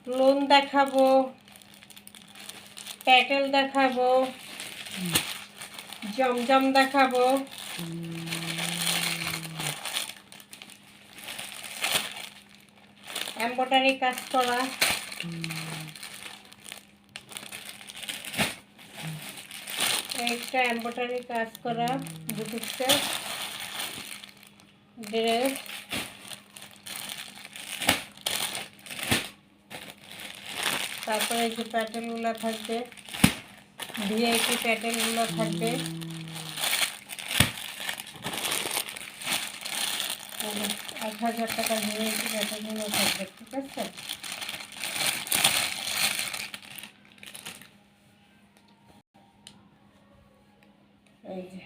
Loan দেখাবো, প্যাটেল দেখাবো, জমজম দেখাবো, এমব্রয়ডারি কাজ করা, একটা এমব্রয়ডারি কাজ করা বুটিক্সে ড্রেস, তারপরে যে প্যাটেলগুলো থাকবে, ভিআইপি প্যাটেলগুলো থাকবে, 1000 টাকার ভিআইপি প্যাটেলগুলো থাকবে। ঠিক আছে, এই যে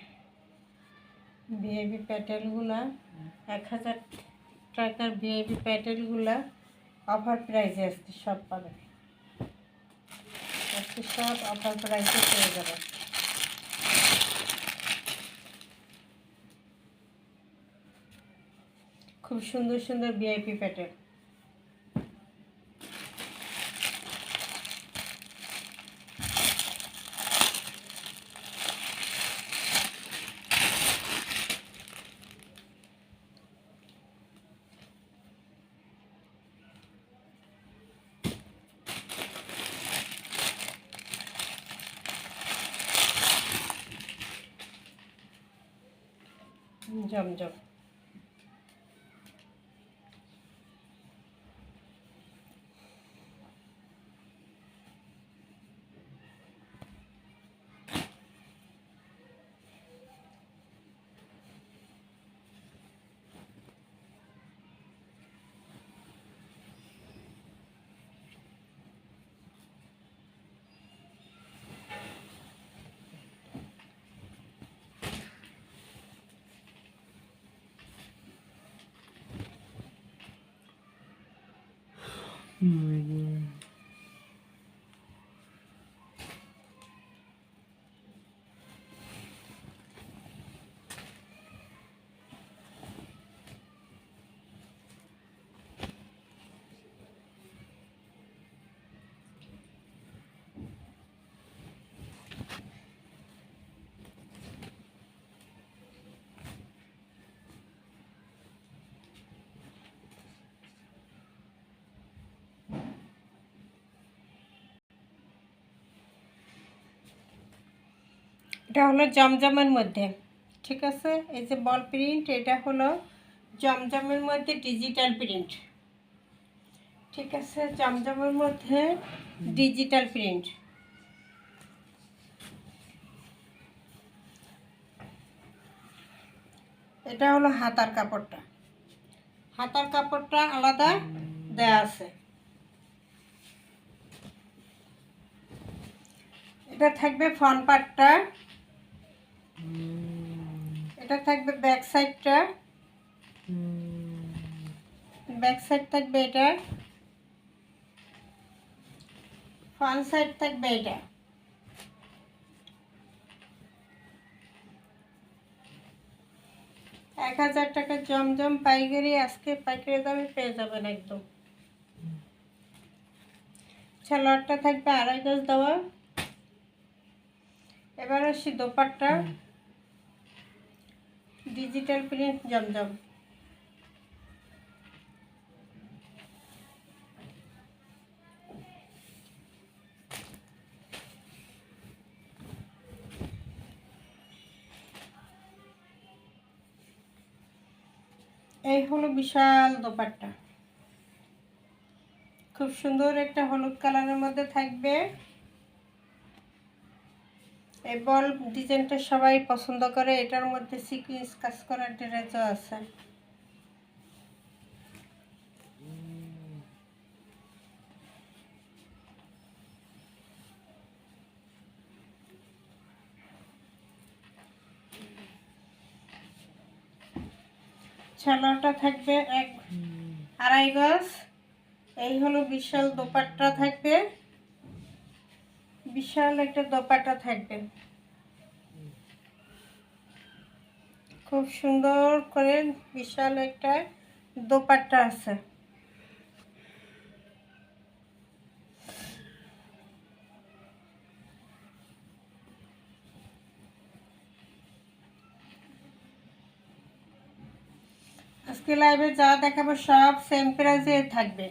ভিআইপি প্যাটেলগুলা 1000 টাকার ভিআইপি প্যাটেলগুলা অফার প্রাইসে আসছে, সব পাবে আজকে, সব অফার প্রাইসে পেয়ে যাবে। খুব সুন্দর সুন্দর ভিআইপি প্যাটেল। জমজম, এটা হলো জমজমের মধ্যে। ঠিক আছে, এই যে বল প্রিন্ট, এটা হলো জমজমের মধ্যে ডিজিটাল প্রিন্ট। ঠিক আছে, জমজমের মধ্যে ডিজিটাল প্রিন্ট। এটা হলো হাতার কাপড়টা, হাতার কাপড়টা আলাদা দেয়া আছে। এটা থাকবে ফ্রন্ট পার্টটা, এটা থাকবে ব্যাক সাইডটা, ব্যাক সাইড থাকবে এটা, ফ্রন্ট সাইড থাকবে এটা। এক 1000 টাকা জমজম পাইকারি, আজকে পাইকারি দামে পেয়ে যাবেন একদম। সালোয়ারটা থাকবে 2.5 গজ দেওয়া। এবার আসি দোপাট্টা, ডিজিটাল প্রিন্ট জমজম। এই হলো বিশাল দোপাট্টা, খুব সুন্দর একটা হলুদ কালারের মধ্যে থাকবে। এই বল ডিজাইনটা সবাই পছন্দ করে, এটার মধ্যে সিকুয়েন্স কাজ করার ড্রেসও আছে। সালোয়ারটা থাকবে 2.5 গজ। এই হলো বিশাল দোপাট্টা থাকবে, বিশাল একটা দোপাট্টা থাকবে, খুব সুন্দর করে বিশাল একটা দোপাট্টা আছে। আজকে লাইভে যা দেখাবো সব সেম প্রাইসে থাকবে,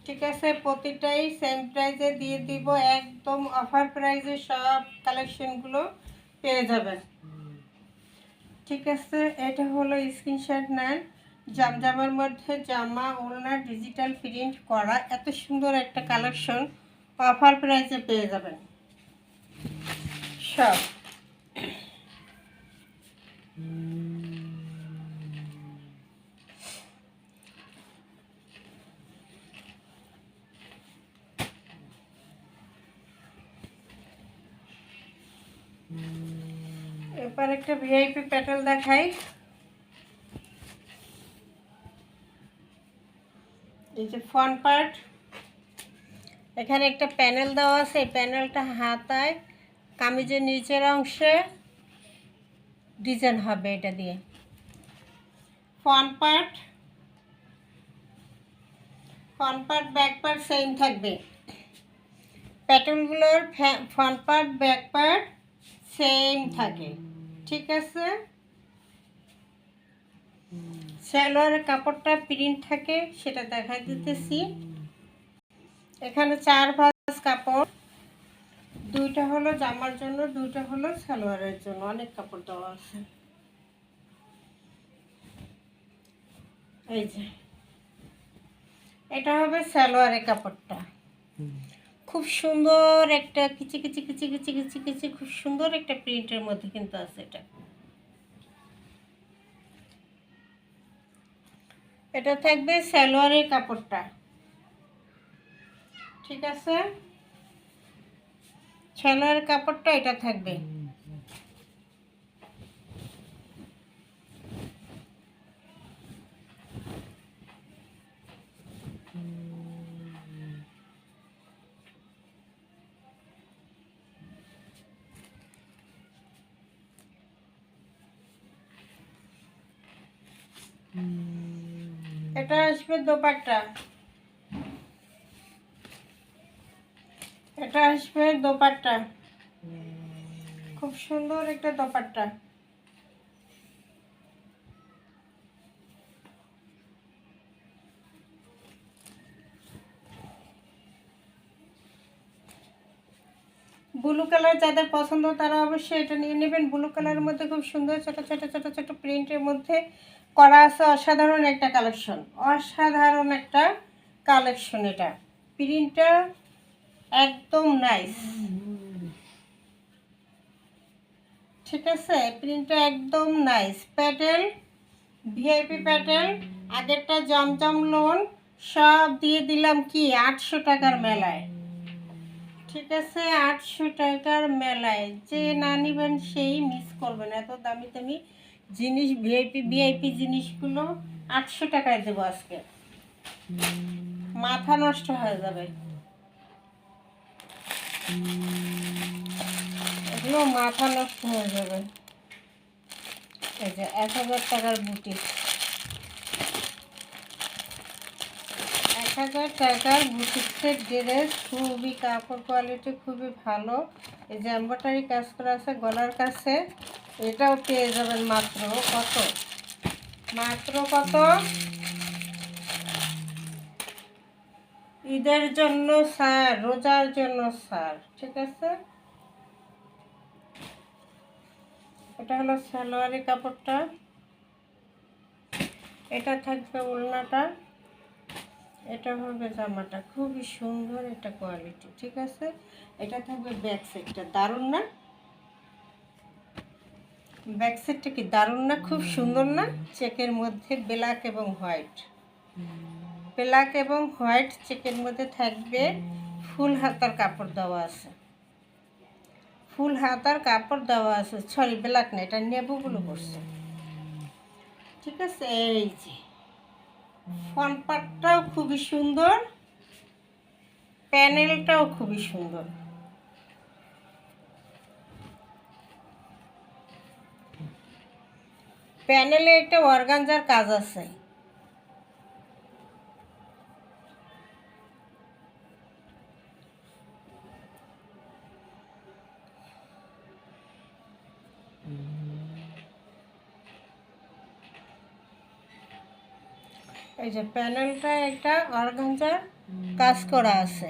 ঠিক আছে? প্রতিটাই সেম প্রাইসে দিয়ে দিব, একদম অফার প্রাইসে সব কালেকশনগুলো পেয়ে যাবেন, ঠিক আছে? এটা হলো স্ক্রিনশট নেন। জামজামের মধ্যে জামা ওড়না ডিজিটাল প্রিন্ট করা এত সুন্দর একটা কালেকশন অফার প্রাইসে পেয়ে যাবেন সব। এবার একটা ভিআইপি প্যাটেল দেখাই। এই যে ফ্রন্ট পার্ট, এখানে একটা প্যানেল দেওয়া আছে, এই প্যানেলটা হাতায় কামিজের নিচের অংশে ডিজাইন হবে এটা দিয়ে। Front part back part same থাকবে, প্যাটেলগুলোর front part back part same থাকে, ঠিক আছে? সালোয়ারের কাপড়টা প্রিন্ট থাকে, সেটা দেখা দিতেছি। এখানে 4 ভাঁজ কাপড়, 2টা হলো জামার জন্য, 2টা হলো সালোয়ারের জন্য, অনেক কাপড় দেওয়া আছে। এই যে এটা হবে সালোয়ারের কাপড়টা, খুব সুন্দর একটা কিচি কিচি কিচি কিচি কিচি কিচি খুব সুন্দর একটা প্রিন্টের মধ্যে কিন্তু আছে এটা। এটা থাকবে সালোয়ারের কাপড়টা, ঠিক আছে? সালোয়ারের কাপড়টা এটা থাকবে। এটা আসবে দোপাট্টা, এটা আসবে দোপাট্টা, খুব সুন্দর একটা দোপাট্টা। ব্লু কালার যাদের পছন্দ তারা অবশ্যই এটা নিয়ে নেবেন। ব্লু কালারের মধ্যে খুব সুন্দর ছোট ছোট ছোট ছোট প্রিন্টের মধ্যে করা আছে, অসাধারণ একটা কালেকশন, অসাধারণ একটা কালেকশন। এটা প্রিন্টটা একদম নাইস, ঠিক আছে? প্রিন্টটা একদম নাইস। প্যাটেল ভিআইপি প্যাটেল, আগেরটা জমজম লোন সব দিয়ে দিলাম কি 800 টাকার মেলায়, ঠিক আছে? 800 টাকার মেলায় যে না নিবেন সেই মিস করবেন। এত দামি দামি জিনিস, ভিআইপি জিনিসগুলো 800 টাকায় দেবো আজকে, মাথা নষ্ট হয়ে যাবে এগুলো, মাথা নষ্ট হয়ে যাবে। এই যে 1000 টাকার বুটি, 1000 টাকার বুটিক্সের ড্রেস, খুবই কাপড় কোয়ালিটি খুবই ভালো। এই যে এমব্রয়ডারি কাজ করা আছে গলার কাছে, এটাও পেয়ে যাবেন মাত্র কত, মাত্র কত, ঈদের জন্য স্যার, রোজার জন্য স্যার, ঠিক আছে? এটা হলো সালোয়ারের কাপড়টা, এটা থাকবে ওড়নাটা, এটা হবে জামাটা, খুবই সুন্দর একটা কোয়ালিটি, ঠিক আছে? এটা থাকবে ব্যাক সাইডটা, দারুণ না? ব্যাক সাইডটা কি দারুণ না? খুব সুন্দর না? চেকের মধ্যে ব্ল্যাক এবং হোয়াইট, ব্ল্যাক এবং হোয়াইট চেকের মধ্যে থাকবে। ফুল হাতার কাপড় দেওয়া আছে, ফুল হাতার কাপড় দেওয়া আছে, সরি ব্ল্যাক না, এটা নেবুগুলো করছে, ঠিক আছে? এই যে ফ্রন্ট পার্টটাও খুবই সুন্দর, প্যানেলটাও খুবই সুন্দর। প্যানেলে একটা অর্গানজার কাজ আছে, এই যে প্যানেলটা একটা অর্গানজার কাজ করা আছে,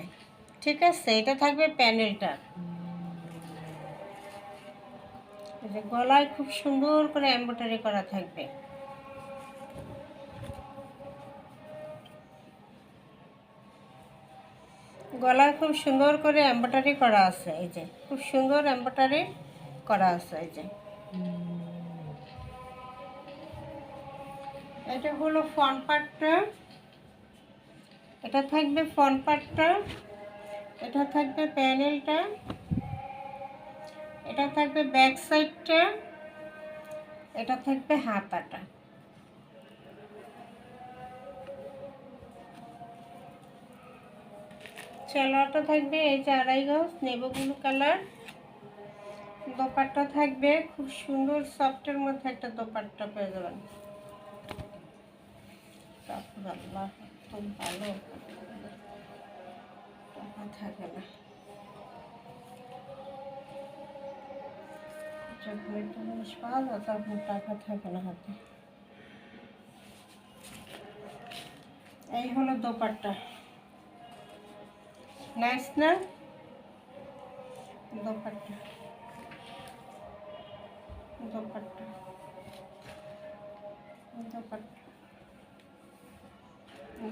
ঠিক আছে। এটা থাকবে প্যানেলটা। এই যে গলায় খুব সুন্দর করে এমব্রয়ডারি করা থাকবে। গলায় খুব সুন্দর করে এমব্রয়ডারি করা আছে, এই যে খুব সুন্দর এমব্রয়ডারি করা আছে। এই যে এটা হলো ফ্রন্ট পার্টটা, এটা থাকবে ফ্রন্ট পার্টটা, এটা থাকবে প্যানেলটা, এটা থাকবে ব্যাক সাইডটা, এটা থাকবে হাতাটা। সালোয়ারটা থাকবে এই যে 2.5 গজ নেভি ব্লু কালার। দোপাট্টা থাকবে খুব সুন্দর সফটের মধ্যে একটা দোপাট্টা পেয়ে যাবেন। তারপর আল্লাহ খুব ভালো টাকা থাকে না, যখন একটা জিনিস পাওয়া যায় তখন টাকা থাকে না হাতে। এই হলো দোপাট্টা, নাইস না? দোপাট্টা দোপাট্টা দোপাট্টা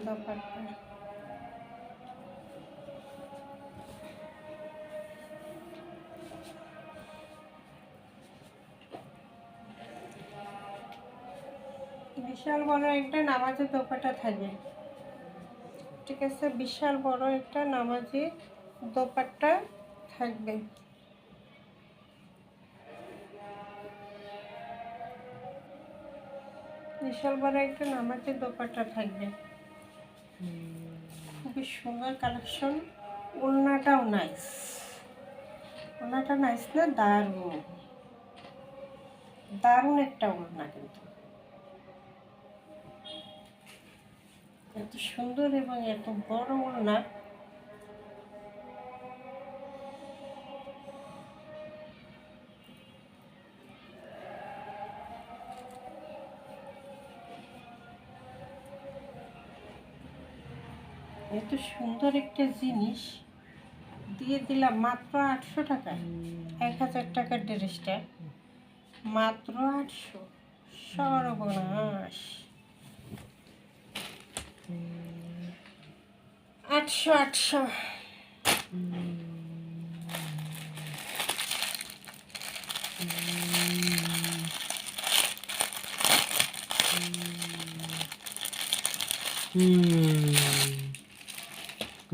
দোপাট্টা। বিশাল বড় একটা নামাজি দোপাট্টা থাকবে, ঠিক আছে। বিশাল বড় একটা নামাজি দোপাট্টা থাকবে। বিশাল বড় একটা নামাজি দোপাট্টা থাকবে, খুবই সুন্দর কালেকশন। ওড়নাটাও নাইস, ওড়নাটা নাইস না? দারুণ দারুণ একটা ওড়না, কিন্তু এত সুন্দর এবং এত বড় ওড়না। এত সুন্দর একটা জিনিস দিয়ে দিলাম মাত্র 800 টাকায়। 1000 টাকার ড্রেসটা মাত্র 800। সর্বনাশ, 800।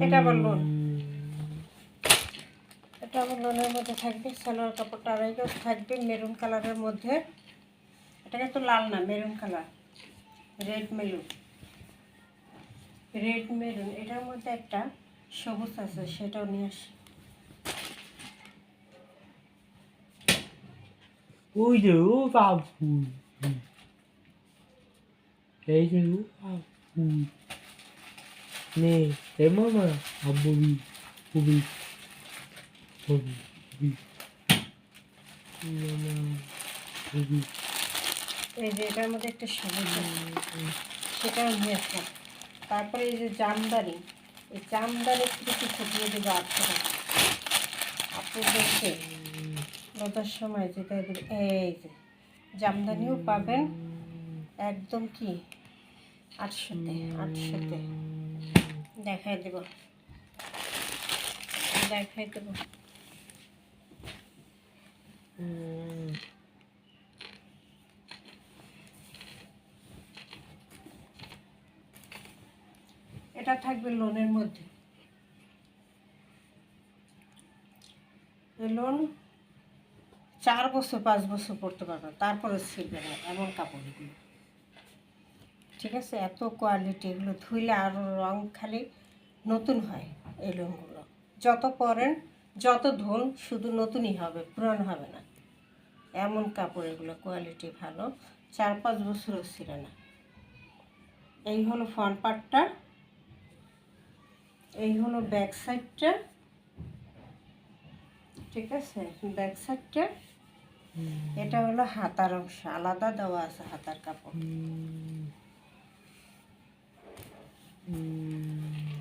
এটা বলুন, এটা আবার লোনের মধ্যে থাকবে। সালোয়ার কাপড়টা 2.5 গজ থাকবে মেরুন কালারের মধ্যে। এটা কিন্তু লাল না, maroon colour, red maroon, red maroon. এটার মধ্যে একটা সবুজ আছে, সেটাও নিয়ে আসি। ওই যে ও বাবু, এই যে ও বাবু নে এ মামা আবুবি বুবি বুবি বুবি মামা বুবি। এই যে এটার মধ্যে একটা সবুজ আছে, সেটাও নিয়ে আসলাম। তারপরে এই যে জামদানি, এই জামদানি কিছু ফুটিয়ে দেবো 800 টাকা। আপনাদেরকে রোদার সময় যেটা দেবে, এই যে জামদানিও পাবেন একদম কি 800-তে। 800-তে দেখাই দেব, দেখাই দেব। এটা থাকবে লোনের মধ্যে। এই লোন 4 বছর 5 বছর পড়তে পারবে, তারপরে ছিঁড়বে না, এমন কাপড় এগুলো, ঠিক আছে। এত কোয়ালিটি, এগুলো ধুইলে আরও রং খালি নতুন হয়। এই লোনগুলো যত পরেন যত ধুন শুধু নতুনই হবে, পুরানো হবে না, এমন কাপড় এগুলো, কোয়ালিটি ভালো, 4-5 বছরও ছিঁড়ে না। এই হলো ফ্রন্ট পার্টটা, এই হলো ব্যাক সাইডটা, ঠিক আছে। ব্যাক সাইডটা এটা হলো হাতার অংশ, আলাদা দেওয়া আছে হাতার কাপড়।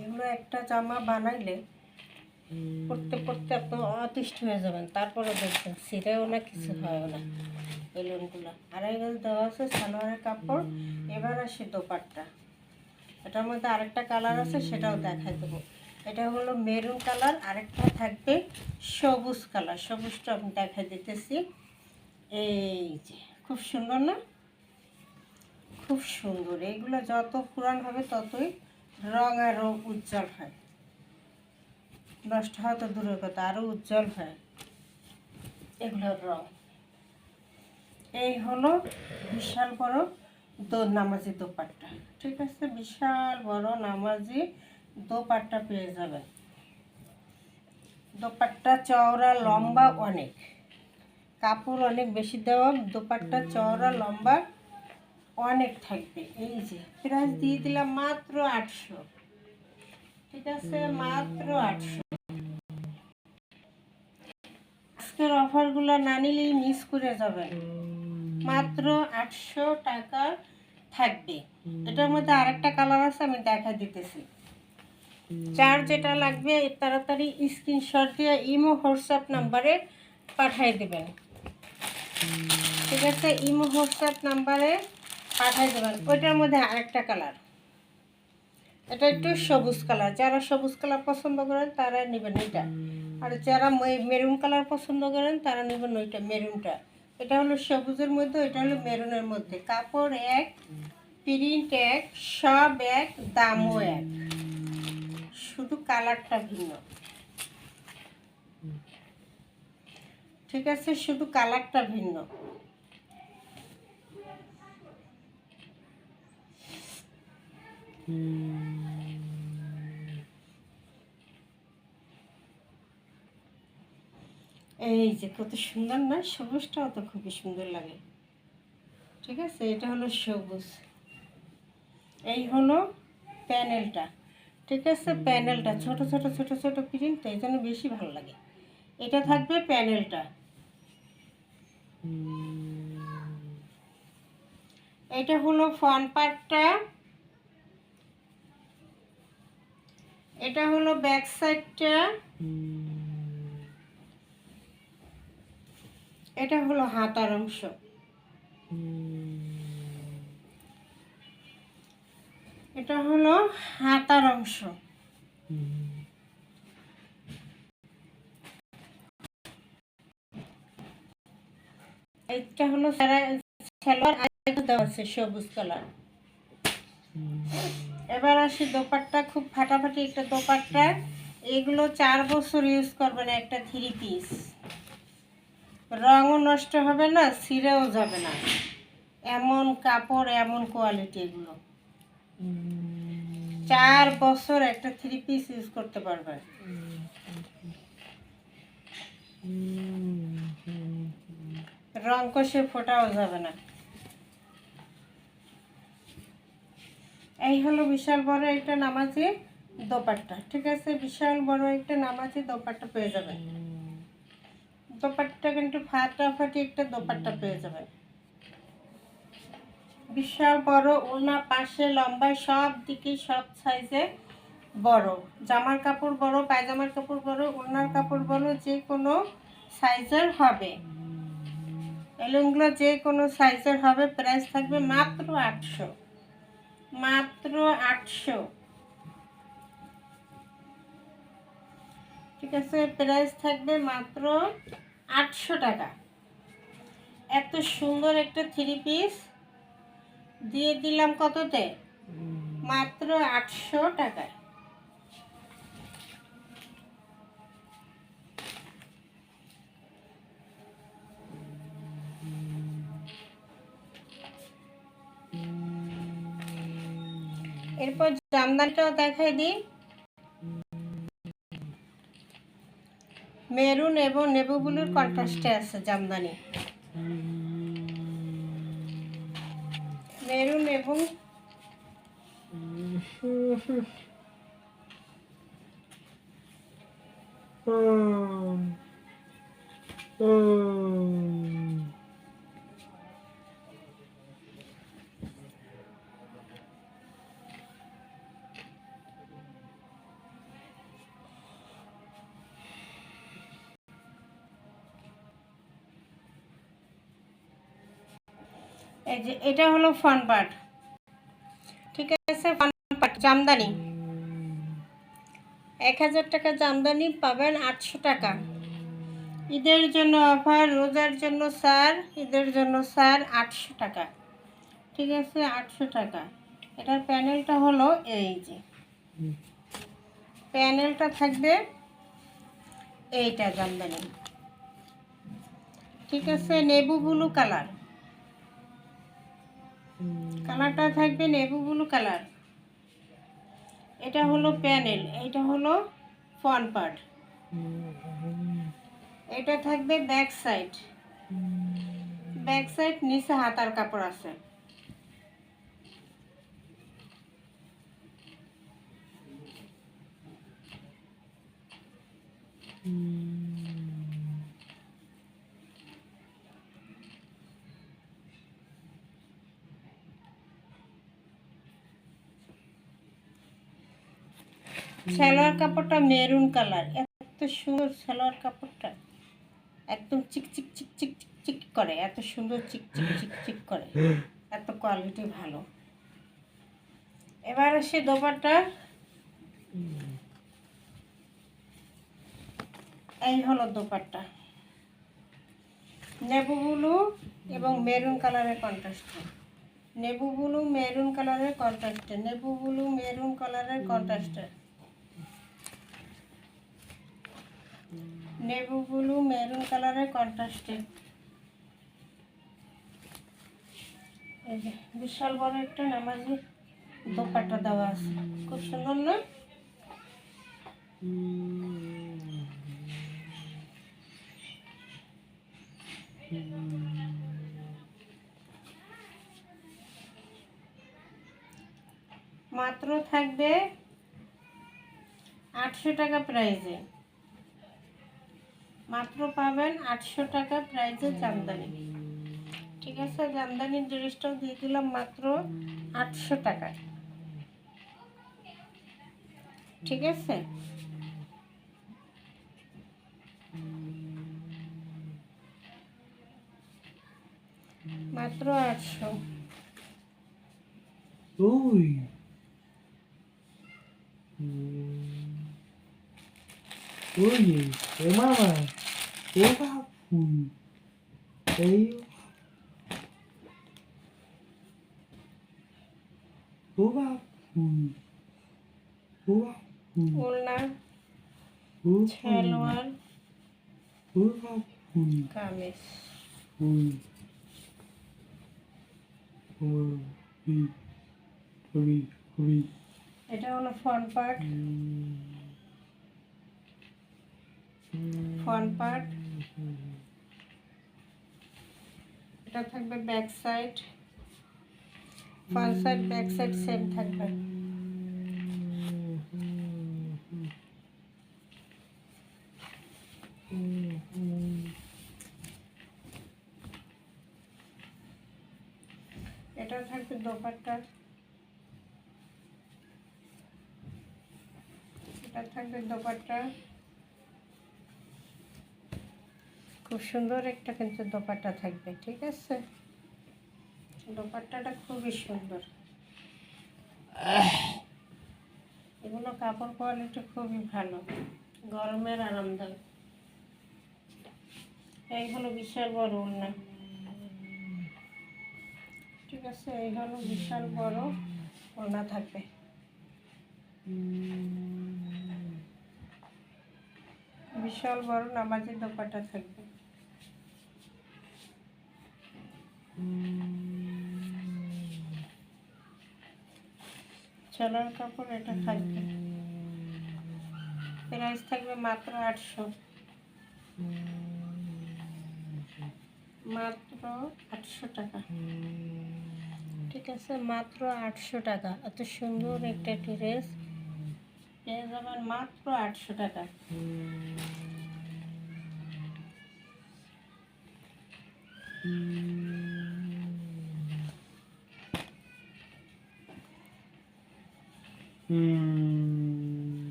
এগুলো একটা জামা বানাইলে পড়তে পড়তে আপনি অতিষ্ঠ হয়ে যাবেন, তারপরে দেখবেন ছিঁড়েও না, কিছু হয়ও না বেলুনগুলো। আড়াই গজ দেওয়া আছে সালোয়ারের কাপড়। এবার আসি দোপাট্টা। এটার মধ্যে আরেকটা কালার আছে, সেটাও দেখাই দেবো। এটা হলো মেরুন কালার, আরেকটা থাকবে সবুজ কালার। সবুজটা আমি দেখাই দিতেছি। এই যে খুব সুন্দর না, খুব সুন্দর। এগুলো যত পুরান হবে ততই রং আরও উজ্জ্বল হয়, নষ্ট হওয়া তো দূরের কথা, আরও উজ্জ্বল হয় এগুলোর রং। এই হলো বিশাল বড় নামাজি দোপাট্টা। ঠিক আছে, বিশাল বড় নামাজি দোপাট্টা পেয়ে যাবেন। দোপাট্টা চওড়া লম্বা অনেক, কাপড় অনেক বেশি দেওয়া, দোপাট্টা চওড়া লম্বা অনেক থাকবে। এই যে প্রাইস দিয়ে দিলাম মাত্র 800। ঠিক আছে, মাত্র 800। আজকের অফারগুলো না নিলেই মিস করে যাবেন। মাত্র 800 টাকা থাকবে। এটার মধ্যে আরেকটা কালার আছে, আমি দেখা দিতেছি। যার যেটা লাগবে তাড়াতাড়ি স্ক্রিনশট দিয়ে ইমো হোয়াটসঅ্যাপ নাম্বারে পাঠিয়ে দেবেন। ঠিক আছে, ইমো হোয়াটসঅ্যাপ নাম্বারে পাঠিয়ে দেবেন। ওইটার মধ্যে আরেকটা কালার, এটা একটু সবুজ কালার। যারা সবুজ কালার পছন্দ করেন তারা নেবেন এটা, আর যারা মেরুন কালার পছন্দ করেন তারা নেবেন ওইটা, মেরুনটা। এটা হলো সবুজের মধ্যে, এটা হলো মেরুনের মধ্যে। কাপড় এক, প্রিন্ট এক, সব এক, দামও এক, শুধু কালারটা ভিন্ন। ঠিক আছে, শুধু কালারটা ভিন্ন। এই যে কত সুন্দর না, সবুজটাও তো খুবই সুন্দর লাগে। ঠিক আছে, এটা হলো সবুজ। এই হলো প্যানেলটা। ঠিক আছে, প্যানেলটা ছোট ছোট ছোট ছোট প্রিন্ট, এই জন্য বেশি ভালো লাগে। এটা থাকবে প্যানেলটা। এটা হলো ফ্রন্ট পার্টটা, এটা হলো ব্যাক সাইডটা, এটা হলো হাতার অংশ। এটা হলো হাতার অংশ। এটা হলো সালোয়ার, আরেকটা দেওয়া আছে সবুজ কালার। এবার আসি দোপাট্টা। খুব ফাটাফাটি একটা দোপাট্টা। এগুলো 4 বছর ইউজ করবেন, একটা 3 পিস। রঙও নষ্ট হবে না, ছিঁড়েও যাবে না, এমন কাপড়, এমন কোয়ালিটি। এগুলো 4 বছর একটা 3 পিস ইউজ করতে পারবেন। রং কষে ফোটাও যাবে না। এই হলো বিশাল বড় একটা নামাজি দোপাট্টা। ঠিক আছে, বিশাল বড় একটা নামাজি দোপাট্টা পেয়ে যাবেন। দোপাট্টা কিন্তু ফাটাফাটি একটা দোপাট্টা পেয়ে যাবেন। বিশাল বড় ওনা, পাশে লম্বায় সব দিকে সব সাইজে বড়। জামার কাপড় বড়, পায়জামার কাপড় বড়, ওনার কাপড় বড়, যে কোনো সাইজের হবে। এলুনগুলো যে কোনো সাইজের হবে। প্রাইস থাকবে মাত্র 800। মাত্র 800। ঠিক আছে, প্রাইস থাকবে মাত্র 800 টাকা। এত সুন্দর একটা 3 পিস দিয়ে দিলাম কততে? মাত্র 800 টাকায়। এরপর জামদানিটাও দেখাই দিই। মেরুন এবং নেভি ব্লুর কন্ট্রাস্টে আছে জামদানি। মেরুন এবং এই যে এটা হলো ফ্রন্ট পার্ট, ঠিক আছে। ফ্রন্ট পার্ট জামদানি, 1000 টাকা জামদানি পাবেন 800 টাকা। ঈদের জন্য অফার, রোজার জন্য স্যার, ঈদের জন্য স্যার 800 টাকা, ঠিক আছে। 800 টাকা। এটার প্যানেলটা হলো এই যে, প্যানেলটা থাকবে এইটা জামদানি, ঠিক আছে। নেভি ব্লু কালার, কালারটা থাকবে নেভি ব্লু কালার। এটা হলো প্যানেল, এইটা হলো ফ্রন্ট পার্ট। এটা থাকবে ব্যাক সাইড, ব্যাক সাইড নিচে হাতার কাপড় আছে। সালোয়ার কাপড়টা মেরুন কালার, এত সুন্দর সালোয়ার কাপড়টা, একদম চিক চিক চিক চিক চিক চিক করে, এত সুন্দর চিক চিক চিক চিক করে, এত কোয়ালিটি ভালো। এবার আসে দোপাট্টা, এই হলো দোপাট্টা, নেভি ব্লু এবং মেরুন কালারের কন্ট্রাস্টে, নেভি ব্লু মেরুন কালারের কন্ট্রাস্টে, নেভি ব্লু মেরুন কালারের কন্ট্রাস্টে, নেভি ব্লু মেরুন কালারের কন্ট্রাস্টে। এই যে বিশাল বড় একটা নামাজি দোপাট্টা দেওয়া আছে, খুব সুন্দর না? মাত্র থাকবে 800 টাকা প্রাইজে, মাত্র পাবেন 800 টাকা প্রাইজে জামদানি, ঠিক আছে। জামদানির ড্রেসটাও দিয়ে দিলাম মাত্র 800 টাকায়, ঠিক আছে। মাত্র 800। ওই ওই এ মামা ও বাপু এই ও বাপু ও বাপু ওড়না, ও সালোয়ার, ও বাপু কামিজ, ওই ওই ওই এটা হলো ফ্রন্ট পার্ট, ফ্রন্ট পার্ট। এটা থাকবে back side, front side back side same থাকবে। এটা থাকবে দোপাট্টা, এটা থাকবে দোপাট্টা, খুব সুন্দর একটা কিন্তু দোপাট্টা থাকবে, ঠিক আছে। দোপাট্টাটা খুবই সুন্দর, এগুলো কাপড় কোয়ালিটি খুবই ভালো, গরমের আরামদায়ক। এই হলো বিশাল বড় ওড়না, ঠিক আছে। এই হলো বিশাল বড় ওড়না থাকবে, বিশাল বড় নামাজি দোপাট্টা থাকবে। সালোয়ার কাপড় এটা থাকবে, প্রাইস থাকবে মাত্র 800, মাত্র 800 টাকা, ঠিক আছে। মাত্র 800 টাকা, এত সুন্দর একটা ড্রেস পেয়ে যাবেন মাত্র 800 টাকা।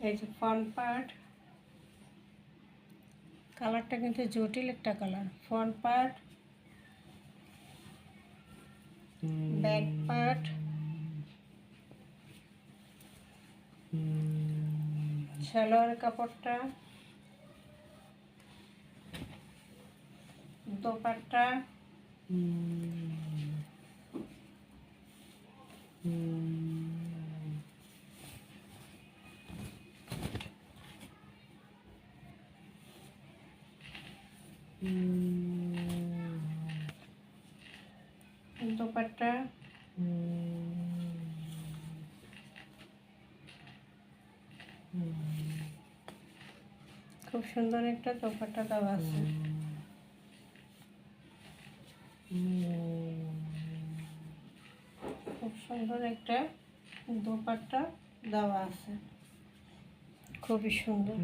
এই যে ফ্রন্ট পার্ট, কালারটা কিন্তু জটিল একটা colour. Front part, back part, salwar কাপড়টা, দোপাট্টা, দোপাট্টা, খুব সুন্দর একটা দোপাট্টা দেওয়া আছে। খুব সুন্দর একটা দোপাট্টা দেওয়া আছে, খুবই সুন্দর।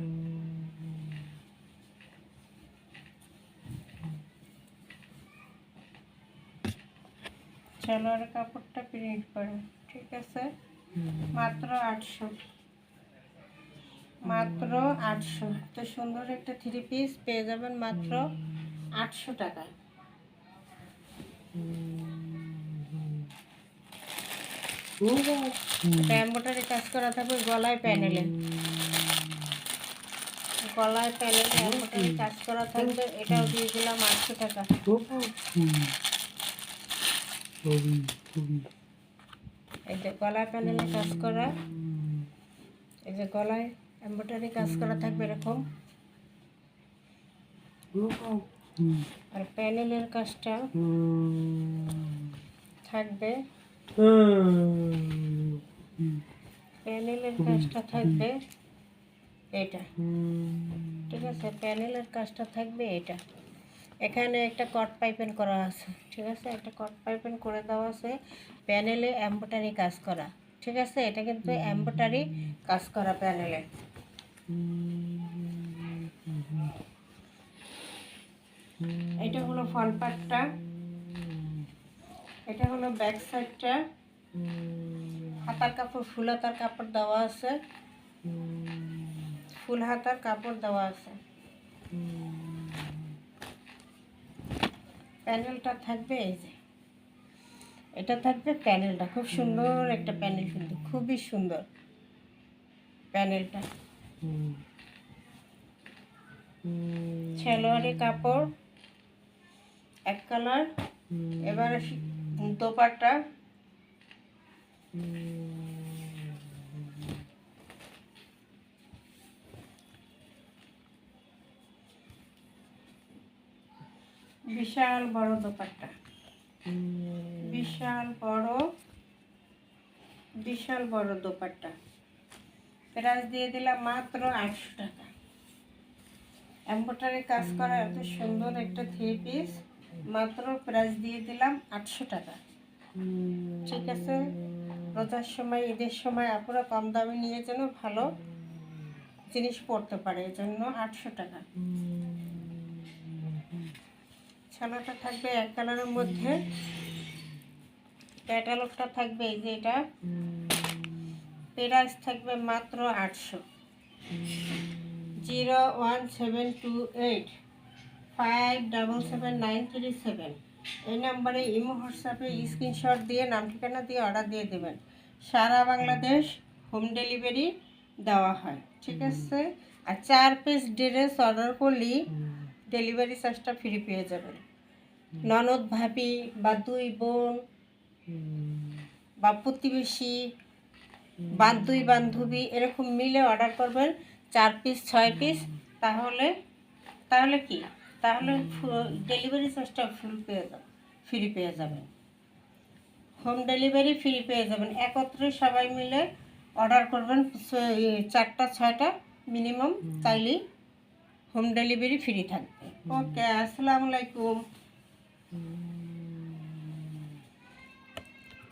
সালোয়ার কাপড়টা প্রিন্ট করা, ঠিক আছে, মাত্র 800, মাত্র 800। তো সুন্দর একটা 3 পিস পেয়ে যাবেন মাত্র 800 টাকায়। এমব্রয়ডারি কাজ করা থাকবে গলায় প্যানেলে, গলায় প্যানেলে এমব্রয়ডারি কাজ করা থাকবে। এটাও দিয়ে দিলাম 800 টাকা। এই যে গলায় প্যানেলে কাজ করা, এই যে গলায় এমব্রয়ডারি কাজ করা থাকবে এরকম, আর প্যানেলের কাজটা থাকবে, প্যানেলের কাজটা থাকবে এটা, ঠিক আছে, প্যানেলের কাজটা থাকবে এটা। এখানে একটা কট পাইপিং করা আছে, ঠিক আছে, একটা কট পাইপিং করে দেওয়া আছে, প্যানেলে এমব্রয়ডারি কাজ করা, ঠিক আছে। এটা কিন্তু এমব্রয়ডারি কাজ করা প্যানেলে। এটা হলো ফ্রন্ট পার্টটা, এটা হলো ব্যাক সাইডটা। হাতার কাপড় ফুল হাতার কাপড় দেওয়া আছে, ফুল হাতার কাপড় দেওয়া আছে। প্যানেলটা থাকবে এই যে, এটা থাকবে প্যানেলটা, খুব সুন্দর একটা প্যানেল, কিন্তু খুবই সুন্দর প্যানেলটা। সালোয়ারের কাপড় এক কালার। এবার দোপাট্টা, বিশাল বড় দোপাট্টা, বিশাল বড় দোপাট্টা। প্রাইস দিয়ে দিলাম মাত্র 800 টাকা। এমব্রয়ডারি কাজ করা এত সুন্দর একটা 3 পিস, মাত্র প্রাইস দিয়ে দিলাম 800 টাকা, ঠিক আছে। রোজার সময়, ঈদের সময় আপনারা কম দামে নিয়ে যেন ভালো জিনিস পড়তে পারে, এই জন্য 800 টাকা। ছানাটা থাকবে এক কালারের মধ্যে, ক্যাটালগটা থাকবে এই যে এটা, প্রাইস থাকবে মাত্র 800। 01728577937 এই নাম্বারে ইমো হোয়াটসঅ্যাপে স্ক্রিনশট দিয়ে নাম ঠিকানা দিয়ে অর্ডার দিয়ে দেবেন। সারা বাংলাদেশ হোম ডেলিভারি দেওয়া হয়, ঠিক আছে। আর 4 পিস ড্রেস অর্ডার করলেই ডেলিভারি চার্জটা ফ্রি পেয়ে যাবেন। ননদ ভাবি বা 2 বোন বা প্রতিবেশী বা 2 বান্ধবী এরকম মিলে অর্ডার করবেন 4 পিস 6 পিস, তাহলে কি, তাহলে ডেলিভারি চার্জটা ফ্রি পেয়ে যাবেন, হোম ডেলিভারি ফ্রি পেয়ে যাবেন। একত্রে সবাই মিলে অর্ডার করবেন 4টা 6টা মিনিমাম, তাইলেই হোম ডেলিভারি ফ্রি থাকবে। ওকে, আসসালামু আলাইকুম।